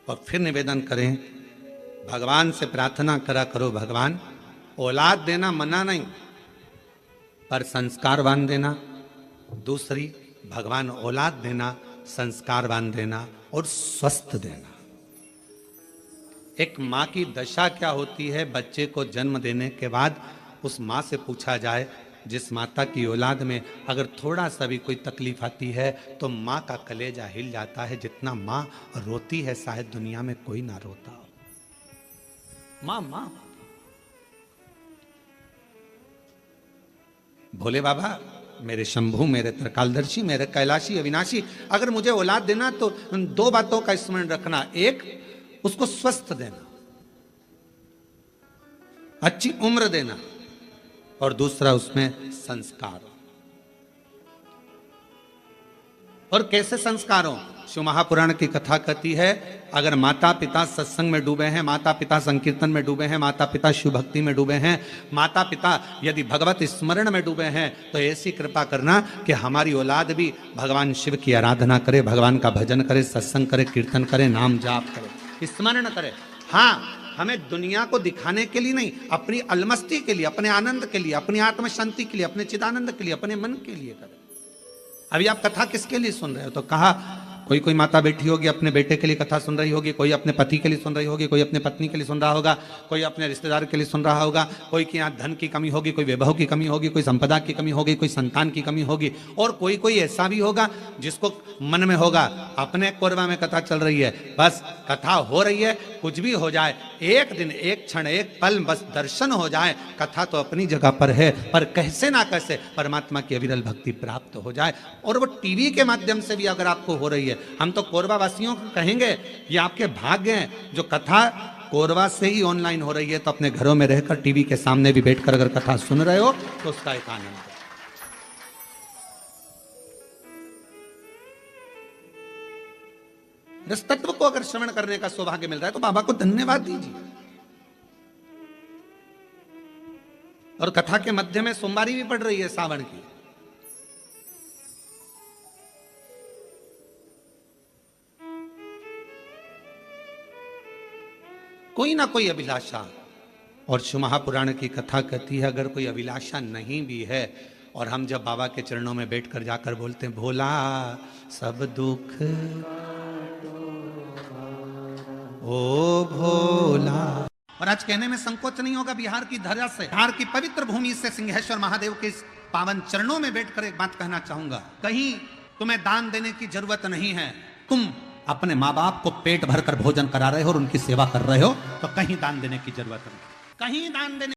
और फिर निवेदन करें, भगवान से प्रार्थना करा करो, भगवान औलाद देना मना नहीं, पर संस्कारवान देना। दूसरी, भगवान औलाद देना, संस्कारवान देना और स्वस्थ देना। एक मां की दशा क्या होती है, बच्चे को जन्म देने के बाद उस मां से पूछा जाए, जिस माता की औलाद में अगर थोड़ा सा भी कोई तकलीफ आती है तो मां का कलेजा हिल जाता है। जितना मां रोती है शायद दुनिया में कोई ना रोता हो। मां मां भोले बाबा, मेरे शंभू, मेरे त्रिकालदर्शी, मेरे कैलाशी अविनाशी, अगर मुझे औलाद देना तो दो बातों का स्मरण रखना। एक, उसको स्वस्थ देना, अच्छी उम्र देना, और दूसरा उसमें संस्कार। और कैसे संस्कार हो? शिव महापुराण की कथा कहती है, अगर माता पिता सत्संग में डूबे हैं, माता पिता संकीर्तन में डूबे हैं, माता पिता शिव भक्ति में डूबे हैं, माता पिता यदि भगवत स्मरण में डूबे हैं, तो ऐसी कृपा करना कि हमारी औलाद भी भगवान शिव की आराधना करे, भगवान का भजन करे, सत्संग करे, कीर्तन करे, नाम जाप करे, स्मरण करे। हाँ, हमें दुनिया को दिखाने के लिए नहीं, अपनी अलमस्ती के लिए, अपने आनंद के लिए, अपनी आत्म शांति के लिए, अपने चिदानंद के लिए, अपने मन के लिए करें। अभी आप कथा किसके लिए सुन रहे हो? तो कहा कोई माता बैठी होगी अपने बेटे के लिए कथा सुन रही होगी, कोई अपने पति के लिए सुन रही होगी, कोई अपने पत्नी के लिए सुन रहा होगा, कोई अपने रिश्तेदार के लिए सुन रहा होगा, कोई के यहाँ धन की कमी होगी, कोई वैभव की कमी होगी, कोई संपदा की कमी होगी, कोई संतान की कमी होगी, और कोई ऐसा भी होगा जिसको मन में होगा अपने कोरबा में कथा चल रही है, बस कथा हो रही है, कुछ भी हो जाए, एक दिन, एक क्षण, एक पल बस दर्शन हो जाए, कथा तो अपनी जगह पर है, पर कैसे ना कैसे परमात्मा की अविरल भक्ति प्राप्त हो जाए। और वो टीवी के माध्यम से भी अगर आपको हो रही है, हम तो कोरबा वासियों को कहेंगे ये आपके भाग्य हैं जो कथा कोरबा से ही ऑनलाइन हो रही है, तो अपने घरों में रहकर टीवी के सामने भी बैठकर अगर कथा सुन रहे हो तो उसका एक आनंद है। इस तत्व को अगर श्रवण करने का सौभाग्य मिल रहा है तो बाबा को धन्यवाद दीजिए। और कथा के मध्य में सोमवारी भी पड़ रही है सावन की। कोई ना कोई अभिलाषा, और शिव महापुराण की कथा कहती है अगर कोई अभिलाषा नहीं भी है, और हम जब बाबा के चरणों में बैठकर जाकर बोलते हैं भोला सब दुख ओ भोला, और आज कहने में संकोच नहीं होगा, बिहार की धरा से, बिहार की पवित्र भूमि से सिंहेश्वर महादेव के पावन चरणों में बैठकर एक बात कहना चाहूंगा, कहीं तुम्हें दान देने की जरूरत नहीं है, तुम अपने माँ बाप को पेट भरकर भोजन करा रहे हो और उनकी सेवा कर रहे हो, तो कहीं दान देने की जरूरत नहीं, कहीं दान देने